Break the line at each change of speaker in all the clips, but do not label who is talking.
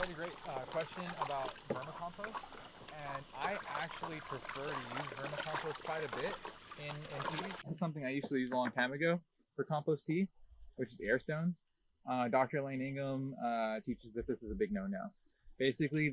had a great question about vermicompost, and I actually prefer to use vermicompost quite a bit in teas. This is something I used to use a long time ago for compost tea, which is air stones. Dr. Lane Ingham teaches that this is a big no-no. Basically,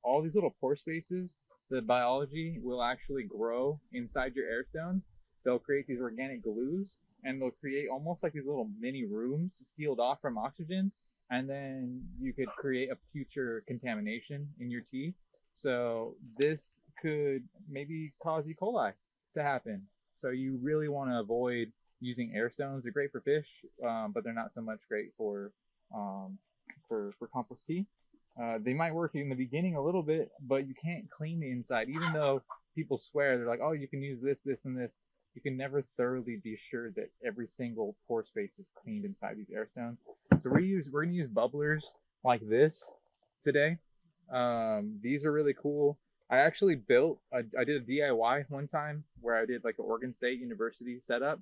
all these little pore spaces, the biology will actually grow inside your air stones. They'll create these organic glues, and they'll create almost like these little mini rooms sealed off from oxygen, and then you could create a future contamination in your tea. So this could maybe cause E. coli to happen. So you really want to avoid using air stones. They're great for fish, but they're not so much great for compost tea. They might work in the beginning a little bit, but you can't clean the inside. Even though people swear, they're like, oh, you can use this, this, and this. You can never thoroughly be sure that every single pore space is cleaned inside these air stones. So we're gonna use bubblers like this today. These are really cool. I actually I did a DIY one time where I did like an Oregon State University setup.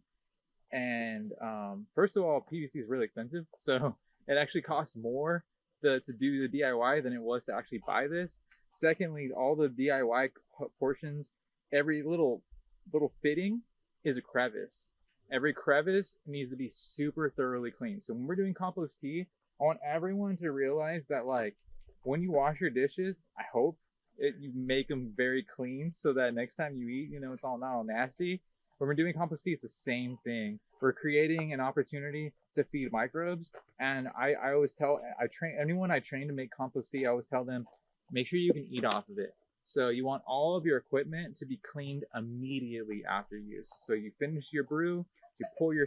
And first of all, PVC is really expensive, so it actually cost more to do the DIY than it was to actually buy this. Secondly, all the DIY portions, every little fitting is a crevice. Every crevice needs to be super thoroughly cleaned. So when we're doing compost tea, I want everyone to realize that, like, when you wash your dishes, I hope you make them very clean so that next time you eat, it's all not all nasty. When we're doing compost tea, it's the same thing. We're creating an opportunity to feed microbes. And I always anyone I train to make compost tea, I always tell them, make sure you can eat off of it. So you want all of your equipment to be cleaned immediately after use. So you finish your brew, you pull your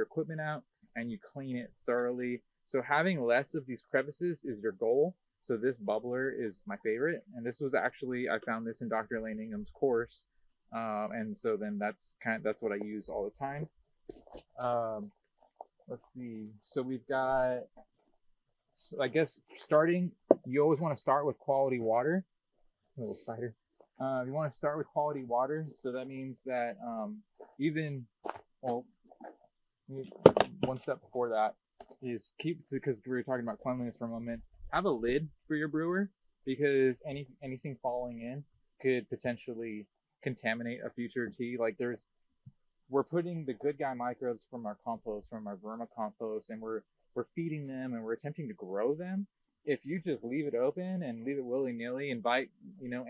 equipment out, and you clean it thoroughly. So having less of these crevices is your goal. So this bubbler is my favorite. And this was actually, I found this in Dr. Lane Ingham's course. And so then that's what I use all the time. Let's see. So we've got, I guess you always want to start with quality water. A little spider. You want to start with quality water. So that means that one step before that is because we were talking about cleanliness for a moment, have a lid for your brewer, because anything falling in could potentially contaminate a future tea. Like we're putting the good guy microbes from our compost, from our vermicompost, and we're feeding them and we're attempting to grow them. If you just leave it open and leave it willy-nilly, invite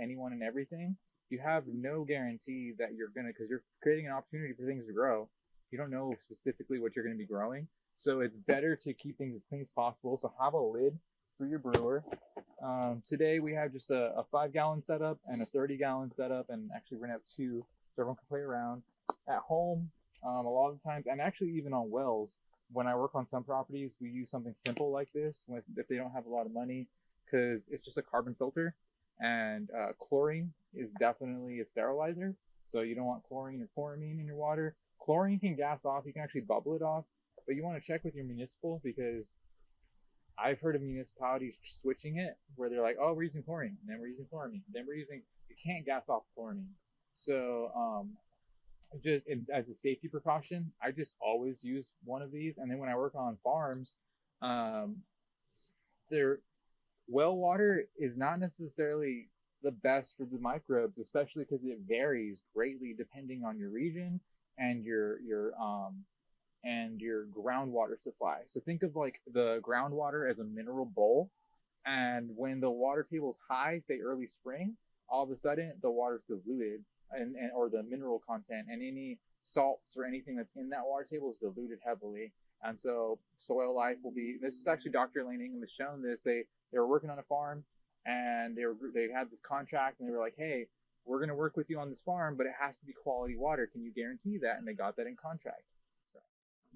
anyone and everything, you have no guarantee that because you're creating an opportunity for things to grow. You don't know specifically what you're going to be growing, so it's better to keep things as clean as possible. So have a lid for your brewer. Today we have just a 5-gallon setup and a 30-gallon setup, and actually we're gonna have two so everyone can play around at home. A lot of times, and actually even on wells, when I work on some properties, we use something simple like this if they don't have a lot of money, because it's just a carbon filter, and chlorine is definitely a sterilizer. So you don't want chlorine or chloramine in your water. Chlorine can gas off, you can actually bubble it off, but you want to check with your municipal, because I've heard of municipalities switching it where they're like, oh, we're using chlorine, and then we're using chloramine, then you can't gas off chloramine. So just as a safety precaution, I just always use one of these. And then when I work on farms, their well water is not necessarily the best for the microbes, especially because it varies greatly depending on your region and your groundwater supply. So think of like the groundwater as a mineral bowl, and when the water table is high, say early spring, all of a sudden the water's diluted, or the mineral content and any salts or anything that's in that water table is diluted heavily. And so soil life will be, this is actually Dr. Lane Ingham has shown this. They were working on a farm, and they had this contract, and they were like, hey, we're going to work with you on this farm, but it has to be quality water. Can you guarantee that? And they got that in contract. So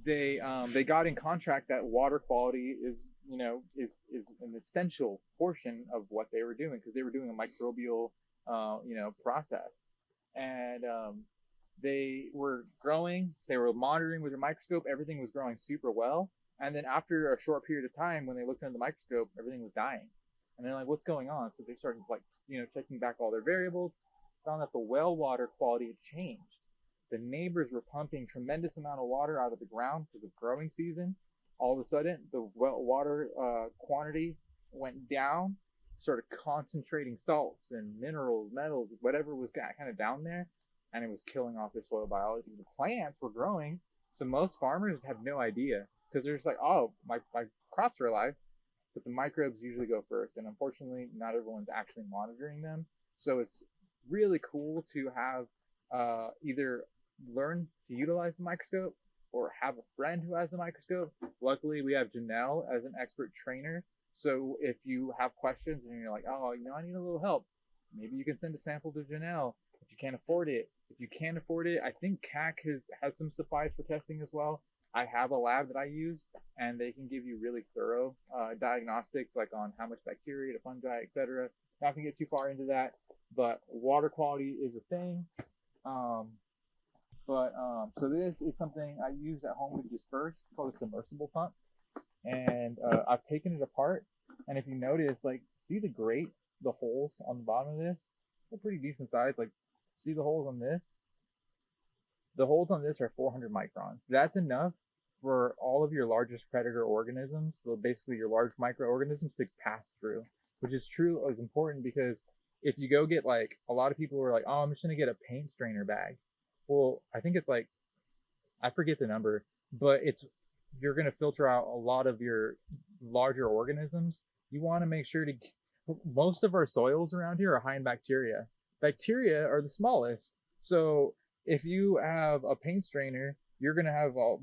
they got in contract that water quality is an essential portion of what they were doing, because they were doing a microbial process. And they were growing, they were monitoring with a microscope, everything was growing super well. And then after a short period of time, when they looked under the microscope, everything was dying. And they're like, what's going on? So they started checking back all their variables, found that the well water quality had changed. The neighbors were pumping tremendous amount of water out of the ground because of growing season. All of a sudden, the well water quantity went down, started concentrating salts and minerals, metals, whatever was kind of down there, and it was killing off their soil biology. The plants were growing, so most farmers have no idea because they're just like, oh, my crops are alive, but the microbes usually go first, and unfortunately, not everyone's actually monitoring them. So it's really cool to have either learn to utilize the microscope or have a friend who has a microscope. Luckily, we have Janelle as an expert trainer. So if you have questions and you're like, oh, I need a little help, maybe you can send a sample to Janelle if you can't afford it. If you can't afford it, I think CAC has some supplies for testing as well. I have a lab that I use, and they can give you really thorough diagnostics, like on how much bacteria to fungi, etc. Not gonna get too far into that, but water quality is a thing. So this is something I use at home with first. It's called a submersible pump, and I've taken it apart. And if you notice, like, see the grate, the holes on the bottom of this, they're pretty decent size. Like, see the holes on this? The holes on this are 400 microns. That's enough for all of your largest predator organisms, so basically your large microorganisms, to pass through, which is true, is important, because if you go get, like, a lot of people are like, oh, I'm just gonna get a paint strainer bag. Well, I think it's like, I forget the number, but you're gonna filter out a lot of your larger organisms. You want to make sure to, most of our soils around here are high in bacteria. Bacteria are the smallest. So if you have a paint strainer, you're going to have a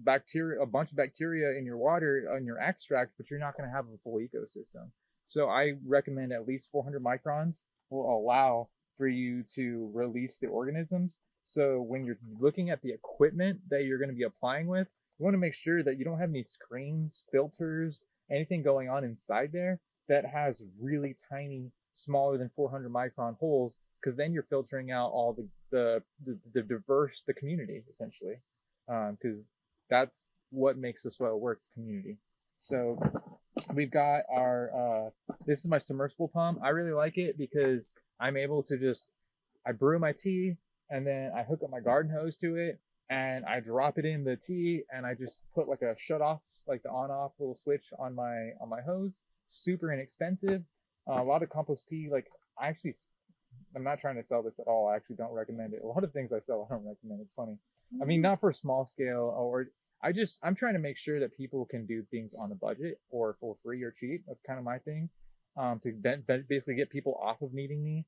bunch of bacteria in your water, in your extract, but you're not going to have a full ecosystem. So I recommend at least 400 microns will allow for you to release the organisms. So when you're looking at the equipment that you're going to be applying with, you want to make sure that you don't have any screens, filters, anything going on inside there that has really tiny, smaller than 400 micron holes, because then you're filtering out all the community, essentially, because that's what makes the soil work, it's community. So we've got our this is my submersible pump. I really like it because I'm able to I brew my tea, and then I hook up my garden hose to it, and I drop it in the tea, and I just put like a shut off, like the on off little switch on my hose. Super inexpensive. A lot of compost tea, like, I'm not trying to sell this at all. I actually don't recommend it. A lot of things I sell, I don't recommend. It's funny. I mean, not for small scale, or I'm trying to make sure that people can do things on a budget or for free or cheap. That's kind of my thing, to basically get people off of needing me.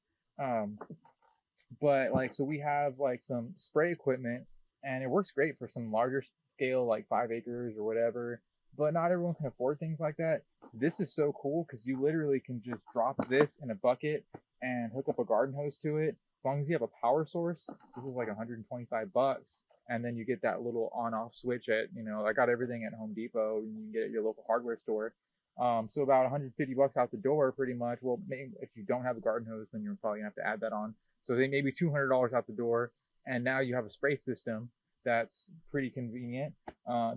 But like, so we have like some spray equipment, and it works great for some larger scale, like 5 acres or whatever. But not everyone can afford things like that. This is so cool because you literally can just drop this in a bucket and hook up a garden hose to it. As long as you have a power source, this is like $125. And then you get that little on-off switch at, I got everything at Home Depot, and you can get it at your local hardware store. So about $150 out the door, pretty much. Well, maybe if you don't have a garden hose, then you're probably gonna have to add that on. So they maybe $200 out the door, and now you have a spray system that's pretty convenient.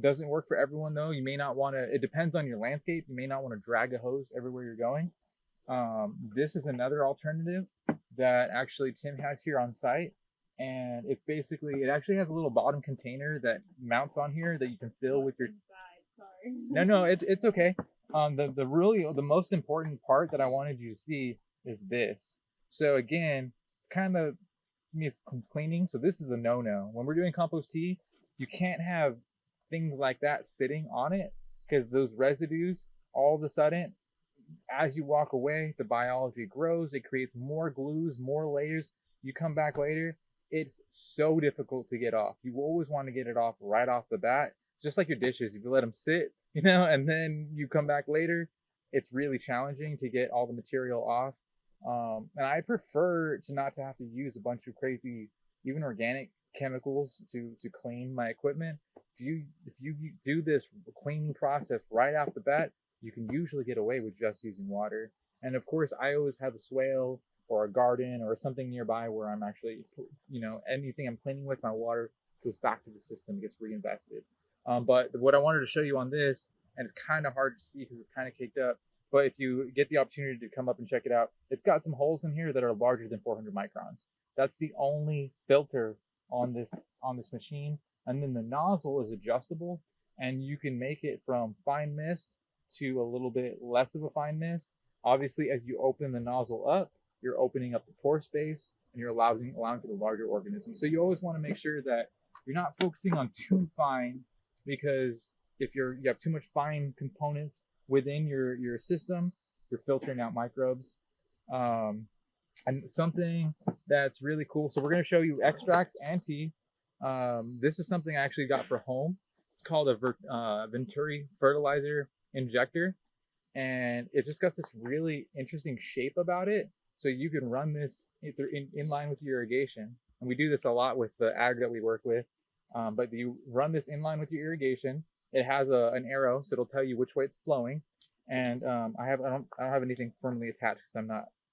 Doesn't work for everyone though. You may not want to, it depends on your landscape. You may not want to drag a hose everywhere you're going. This is another alternative that actually Tim has here on site. And it's basically, it actually has a little bottom container that mounts on here that you can fill with your, no, it's okay. The most important part that I wanted you to see is this. So again, kind of needs cleaning. So this is a no-no. When we're doing compost tea, you can't have things like that sitting on it, because those residues, all of a sudden, as you walk away, the biology grows. It creates more glues, more layers. You come back later, it's so difficult to get off. You always want to get it off right off the bat. Just like your dishes, if you let them sit, and then you come back later, it's really challenging to get all the material off. And I prefer not to have to use a bunch of crazy, even organic chemicals to clean my equipment. If you do this cleaning process right off the bat, you can usually get away with just using water. And of course, I always have a swale or a garden or something nearby where I'm actually, anything I'm cleaning with, my water goes back to the system, gets reinvested. But what I wanted to show you on this, and it's kind of hard to see because it's kind of caked up, but if you get the opportunity to come up and check it out, it's got some holes in here that are larger than 400 microns. That's the only filter on this machine. And then the nozzle is adjustable, and you can make it from fine mist to a little bit less of a fine mist. Obviously, as you open the nozzle up, you're opening up the pore space and you're allowing for the larger organisms. So you always want to make sure that you're not focusing on too fine, because if you have too much fine components within your system, you're filtering out microbes. And something that's really cool. So we're going to show you extracts and tea. This is something I actually got for home. It's called a Venturi fertilizer injector, and it just got this really interesting shape about it. So you can run this in line with your irrigation, and we do this a lot with the ag that we work with. But you run this in line with your irrigation. It has an arrow, so it'll tell you which way it's flowing. And I don't have anything firmly attached because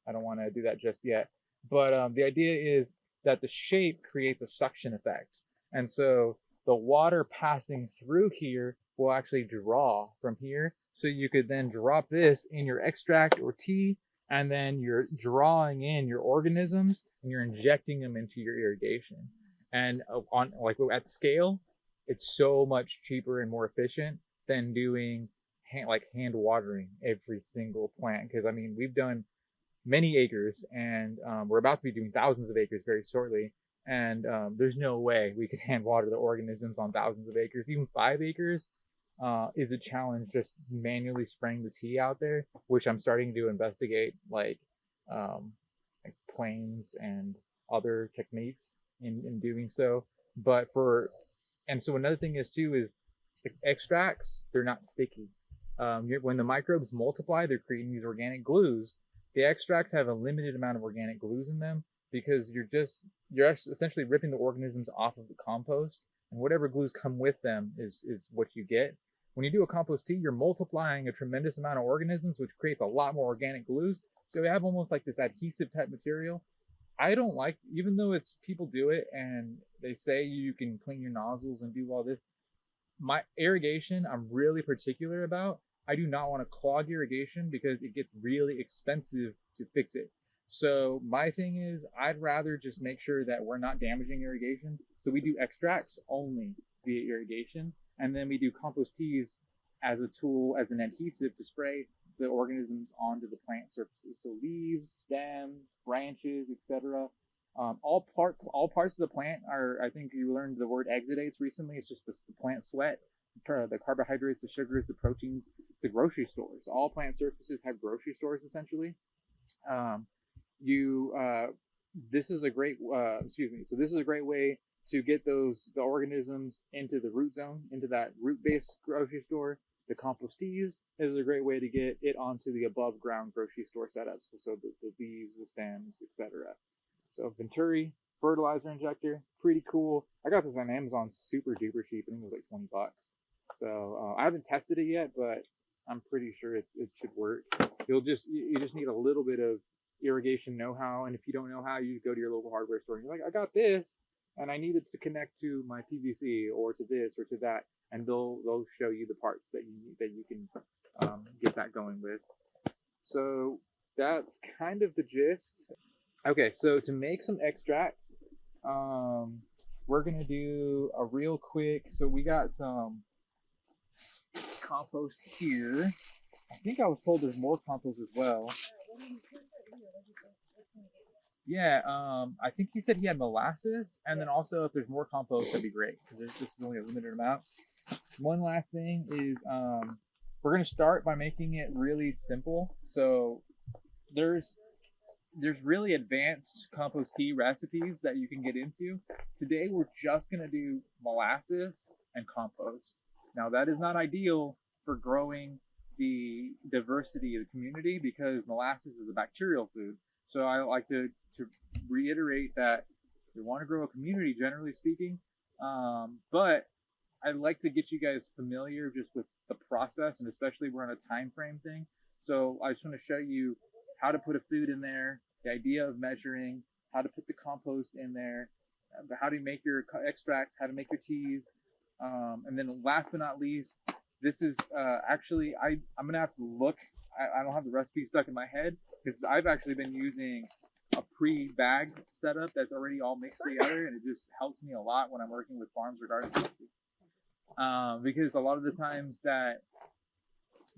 I don't want to do that just yet. But the idea is that the shape creates a suction effect, and so the water passing through here will actually draw from here. So you could then drop this in your extract or tea, and then you're drawing in your organisms and you're injecting them into your irrigation. And on like at scale, it's so much cheaper and more efficient than doing hand watering every single plant. Because I mean, we've done many acres, and we're about to be doing thousands of acres very shortly. And there's no way we could hand water the organisms on thousands of acres. Even 5 acres is a challenge, just manually spraying the tea out there, which I'm starting to investigate, like planes and other techniques in doing so. And so another thing is too is extracts, they're not sticky. When the microbes multiply, they're creating these organic glues. The extracts have a limited amount of organic glues in them, because you're essentially ripping the organisms off of the compost, and whatever glues come with them is what you get. When you do a compost tea, you're multiplying a tremendous amount of organisms, which creates a lot more organic glues. So we have almost like this adhesive type material. I don't like, even though it's people do it and they say you can clean your nozzles and do all this. My irrigation, I'm really particular about. I do not want to clog irrigation because it gets really expensive to fix it. So my thing is, I'd rather just make sure that we're not damaging irrigation. So we do extracts only via irrigation, and then we do compost teas as a tool, as an adhesive to spray the organisms onto the plant surfaces. So leaves, stems, branches, etc. All parts of the plant are, I think you learned the word exudates recently. It's just the plant sweat, the carbohydrates, the sugars, the proteins, the grocery stores. All plant surfaces have grocery stores essentially. This is a great So this is a great way to get the organisms into the root zone, into that root-based grocery store. The compost teas is a great way to get it onto the above ground grocery store setups. So the leaves, the stems, etc. So Venturi fertilizer injector, pretty cool. I got this on Amazon super duper cheap. I think it was like $20. So I haven't tested it yet, but I'm pretty sure it should work. You just need a little bit of irrigation know-how, and if you don't know how, you go to your local hardware store and you're like, I got this, and I need it to connect to my PVC or to this or to that, and they'll show you the parts that you can get that going with. So that's kind of the gist. Okay, so to make some extracts, we're gonna do a real quick. So we got some compost here. I think I was told there's more compost as well. Yeah, I think he said he had molasses, and then also if there's more compost, that'd be great, because this is only a limited amount. One last thing is we're going to start by making it really simple. So there's really advanced compost tea recipes that you can get into. Today we're just going to do molasses and compost. Now that is not ideal for growing the diversity of the community, because molasses is a bacterial food. So I like to reiterate that we want to grow a community, generally speaking, but I'd like to get you guys familiar just with the process, and especially we're on a time frame thing. So I just want to show you how to put a food in there, the idea of measuring, how to put the compost in there, how to make your extracts, how to make your teas, and then last but not least, this is actually, I'm going to have to look. I don't have the recipe stuck in my head, because I've actually been using a pre-bag setup that's already all mixed together, and it just helps me a lot when I'm working with farms or gardens. Because a lot of the times that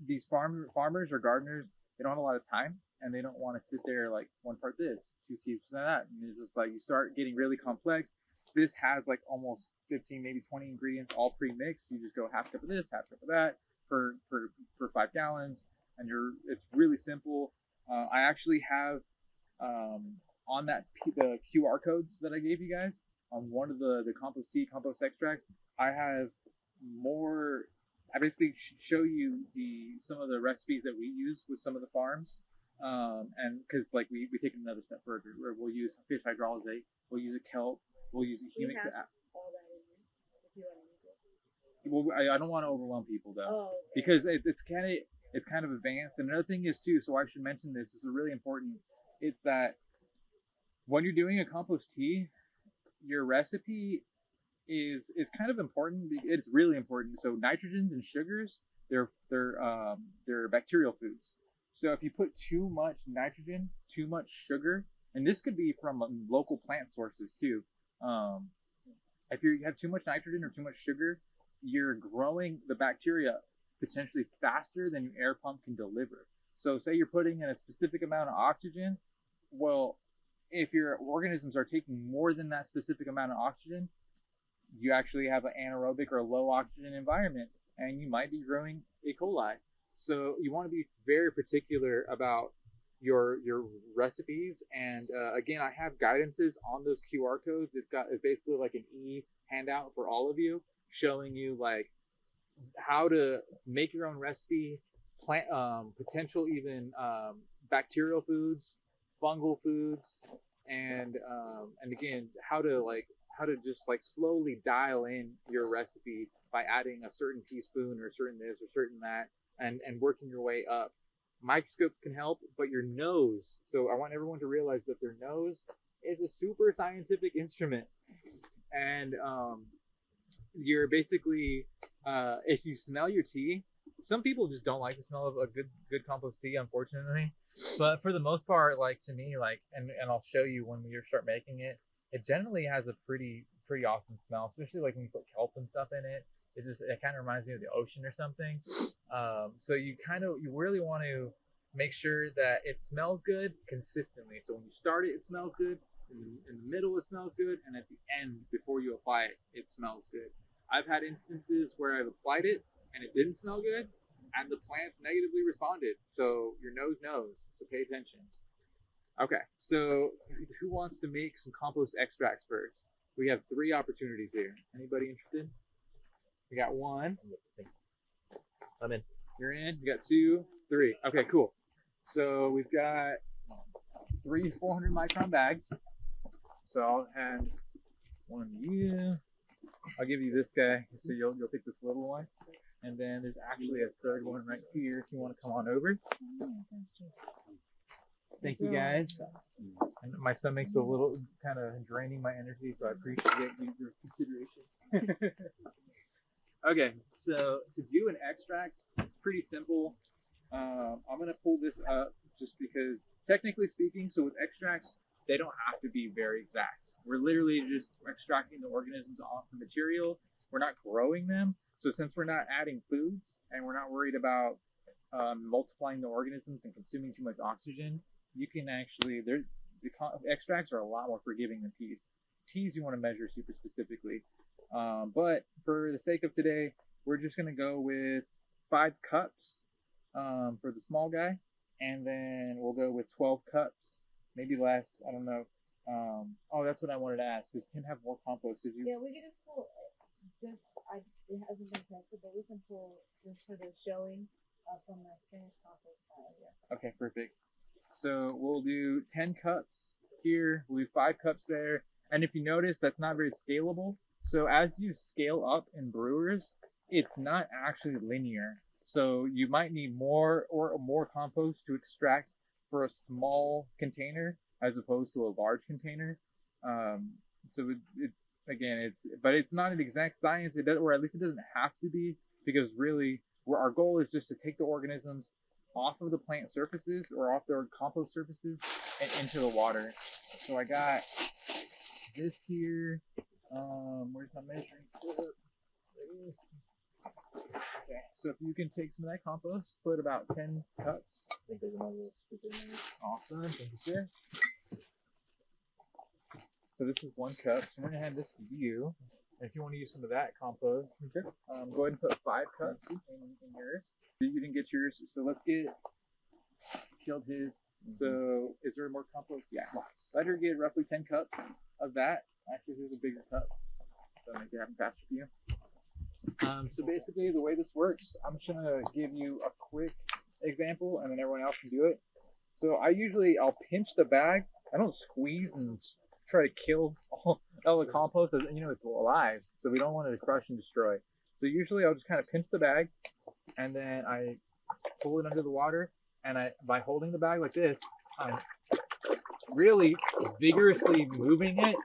these farmers or gardeners, they don't have a lot of time, and they don't want to sit there like one part this, 2 teaspoons of that, and it's just like you start getting really complex. This has like almost 15, maybe 20 ingredients all pre-mixed. You just go half cup of this, half cup of that per 5 gallons, and it's really simple. I actually have on that the QR codes that I gave you guys on one of the compost tea, compost extract. I basically show you some of the recipes that we use with some of the farms, and because like we take it another step further, where we'll use fish hydrolysate, we'll use a kelp, we'll use a humic. Well, I don't want to overwhelm people though, because it's kind of advanced. And another thing is too, so I should mention this is really important. It's that when you're doing a compost tea, your recipe is kind of important. It's really important. So nitrogens and sugars, they're bacterial foods. So if you put too much nitrogen, too much sugar, and this could be from local plant sources too. If you have too much nitrogen or too much sugar, you're growing the bacteria potentially faster than your air pump can deliver. So say you're putting in a specific amount of oxygen. Well, if your organisms are taking more than that specific amount of oxygen, you actually have an anaerobic or low oxygen environment, and you might be growing E. coli. So you want to be very particular about your recipes. And again, I have guidances on those QR codes. It's basically like an handout for all of you, showing you like how to make your own recipe, plant potential even bacterial foods, fungal foods, and again how to just like slowly dial in your recipe by adding a certain teaspoon or certain this or certain that, and working your way up. Microscope can help, but your nose. So I want everyone to realize that their nose is a super scientific instrument, and you're basically if you smell your tea, some people just don't like the smell of a good compost tea, unfortunately. But for the most part, like to me, like and I'll show you when we start making it. It generally has a pretty awesome smell, especially like when you put kelp and stuff in it. It kind of reminds me of the ocean or something. So you really want to make sure that it smells good consistently. So when you start it, it smells good. In the middle, it smells good, and at the end, before you apply it, it smells good. I've had instances where I've applied it and it didn't smell good, and the plants negatively responded. So your nose knows. So pay attention. Okay, so who wants to make some compost extracts first? We have 3 opportunities here. Anybody interested? We got 1.
I'm in.
You're in. We got 2, 3. Okay, cool. So we've got 3 400 micron bags. So I'll hand one to you. I'll give you this guy, so you'll take this little one. And then there's actually a third one right here if you want to come on over. Thank you guys. And my stomach's a little kind of draining my energy, so I appreciate your consideration. Okay, so to do an extract, it's pretty simple. I'm gonna pull this up just because, technically speaking, so with extracts, they don't have to be very exact. We're literally just extracting the organisms off the material. We're not growing them. So since we're not adding foods and we're not worried about multiplying the organisms and consuming too much oxygen, you can actually, the extracts are a lot more forgiving than teas. Teas you want to measure super specifically. But for the sake of today, we're just going to go with 5 cups for the small guy. And then we'll go with 12 cups, maybe less, I don't know. Oh, that's what I wanted to ask. Does Tim have more compost? Did you?
Yeah, we can just pull it hasn't been tested, but we can pull just for the showing from the finished compost pile here.
Okay, perfect. So we'll do 10 cups here. We'll do 5 cups there. And if you notice, that's not very scalable. So as you scale up in brewers, it's not actually linear. So you might need more compost to extract for a small container as opposed to a large container. So it's not an exact science. It does, or at least it doesn't have to be, because really our goal is just to take the organisms off of the plant surfaces or off their compost surfaces and into the water. So I got this here. Where's my measuring cup? There it is. Okay, so if you can take some of that compost, put about 10 cups.
I think there's another little scoop in there.
Awesome, thank you, sir. So this is 1 cup. So I'm gonna hand this to you. And if you want to use some of that compost, go ahead and put 5 cups in yours. You didn't get yours, so let's get killed his. So is there more compost? Yeah, lots. Let her get roughly 10 cups of that. Actually, here's a bigger cup, so make it happen faster for you. So basically, the way this works, I'm just gonna give you a quick example, and then everyone else can do it. So I'll pinch the bag. I don't squeeze and try to kill all the compost. You know, it's alive, so we don't want it to crush and destroy. So usually I'll just kind of pinch the bag, and then I pull it under the water, and by holding the bag like this, I'm really vigorously moving it,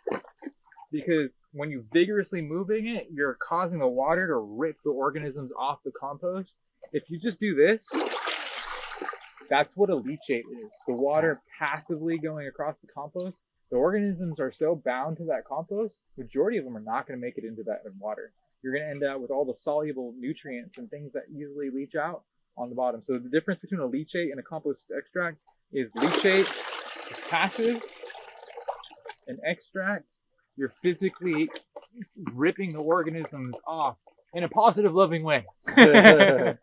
because when you vigorously moving it, you're causing the water to rip the organisms off the compost. If you just do this, that's what a leachate is. The water passively going across the compost. The organisms are so bound to that compost, majority of them are not going to make it into that water. You're going to end up with all the soluble nutrients and things that easily leach out on the bottom. So the difference between a leachate and a compost extract is leachate is passive, an extract, you're physically ripping the organisms off in a positive, loving way.
For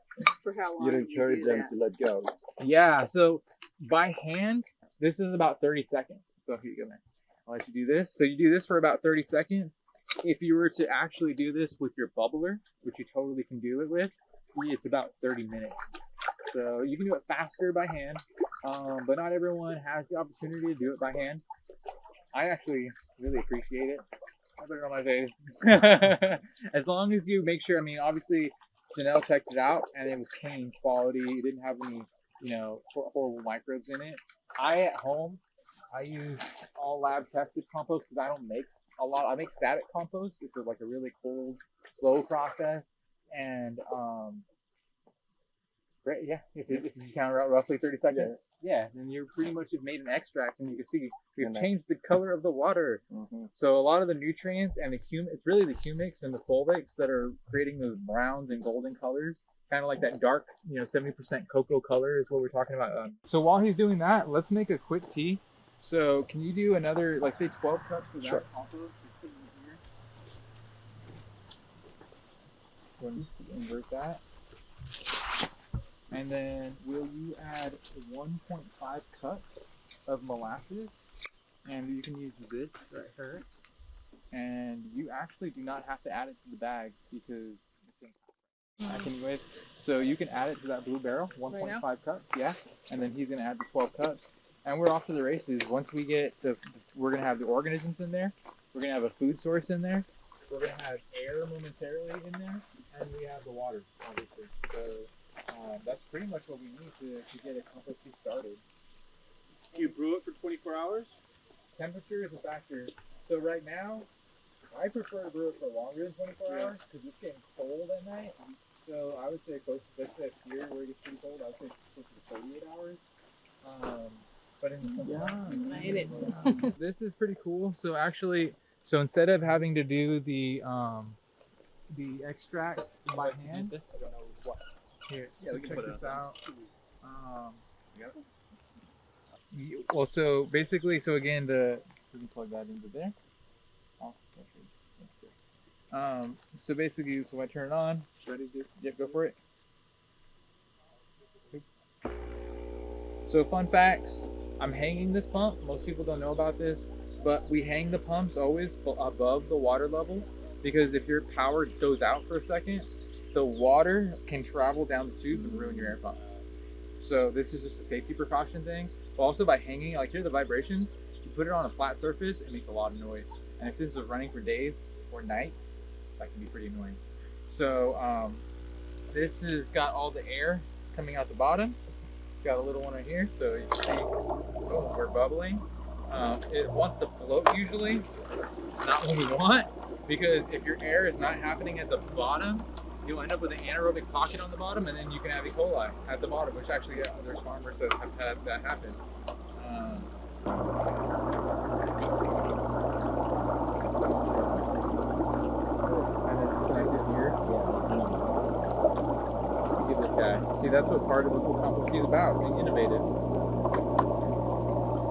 how long?
You'd encourage them to let go.
Yeah, so by hand, this is about 30 seconds. So here you go, man. I'll let you do this. So you do this for about 30 seconds. If you were to actually do this with your bubbler, which you totally can do it with, it's about 30 minutes. So you can do it faster by hand, but not everyone has the opportunity to do it by hand. I actually really appreciate it. I put it on my face. As long as you make sure, I mean, obviously, Janelle checked it out and it was clean quality. It didn't have any, horrible microbes in it. At home, I use all lab tested compost because I don't make a lot. I make static compost. It's like a really cold, slow process. And, great, yeah, if you count out roughly 30 seconds, then you're pretty much have made an extract, and you can see we've changed the color of the water. So a lot of the nutrients and it's really the humics and the fulvics that are creating those browns and golden colors, kind of like that dark, 70% cocoa color is what we're talking about. So while he's doing that, let's make a quick tea. So can you do another, like say 12 cups of that compost? Go and invert that. And then will you add 1.5 cups of molasses? And you can use this right here. And you actually do not have to add it to the bag because anyways. So you can add it to that blue barrel, 1.5 cups, yeah. And then he's gonna add the 12 cups. And we're off to the races. Once we get we're gonna have the organisms in there. We're gonna have a food source in there. We're gonna have air momentarily in there, and we have the water, obviously. So that's pretty much what we need to get a compost tea started.
You brew it for 24 hours?
Temperature is a factor. So right now, I prefer to brew it for longer than 24 hours because it's getting cold at night. So I would say close to here where it gets pretty cold, I would say close to 48 hours. But in the this is pretty cool. So actually, instead of having to do the extract by hand,
I don't know what.
here,
Yeah, we can
check
put it
this
outside.
out. Well, so basically, again, we can plug that into there. So basically, so I turn it on. Ready to go for it. So fun facts. I'm hanging this pump. Most people don't know about this, but we hang the pumps always above the water level because if your power goes out for a second, the water can travel down the tube and ruin your air pump. So this is just a safety precaution thing. But also by hanging, like hear the vibrations, you put it on a flat surface, it makes a lot of noise. And if this is running for days or nights, that can be pretty annoying. So this has got all the air coming out the bottom. It's got a little one right here, so you can see, oh, we're bubbling. It wants to float usually, not what we want, because if your air is not happening at the bottom, you'll end up with an anaerobic pocket on the bottom, and then you can have E. coli at the bottom, which actually there's farmers that have had that happen. And then it's connected here. See, that's what part of the Cool Compost is about, being innovative.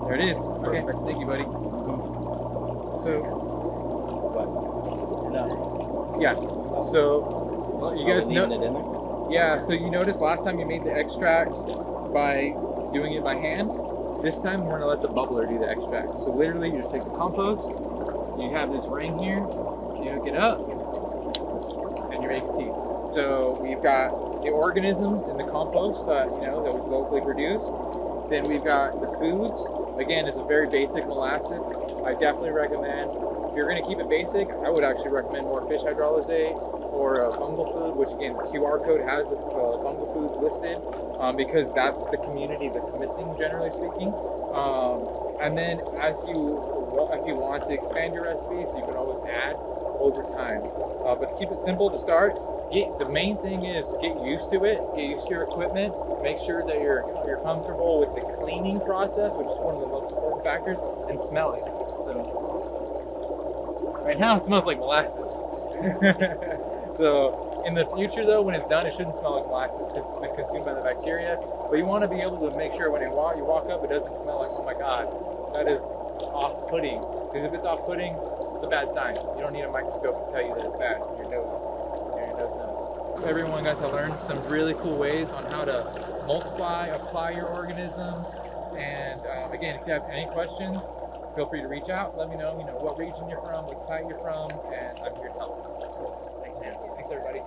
There it is. Okay, thank you, buddy. So,
No.
yeah. So, you guys know.
It in there?
Yeah, so you noticed last time you made the extract by doing it by hand. This time we're gonna let the bubbler do the extract. So literally you just take the compost, you have this ring here, you hook it up, and you make tea. So we've got the organisms in the compost that that was locally produced. Then we've got the foods. Again, it's a very basic molasses. I definitely recommend, if you're gonna keep it basic, I would actually recommend more fish hydrolysate or fungal food, which again, the QR code has the fungal foods listed because that's the community that's missing, generally speaking. And then if you want to expand your recipes, you can always add over time. But to keep it simple to start, the main thing is get used to it, get used to your equipment, make sure that you're comfortable with the cleaning process, which is one of the most important factors, and smell it. So, right now it smells like molasses. So in the future though, when it's done, it shouldn't smell like molasses because it's been consumed by the bacteria. But you want to be able to make sure when you walk up, it doesn't smell like, oh my God, that is off-putting. Because if it's off-putting, it's a bad sign. You don't need a microscope to tell you that it's bad. Your nose knows. Everyone got to learn some really cool ways on how to apply your organisms. And again, if you have any questions, feel free to reach out. Let me know, what region you're from, what site you're from, and I'm here to help. Thanks, man. Thanks, everybody.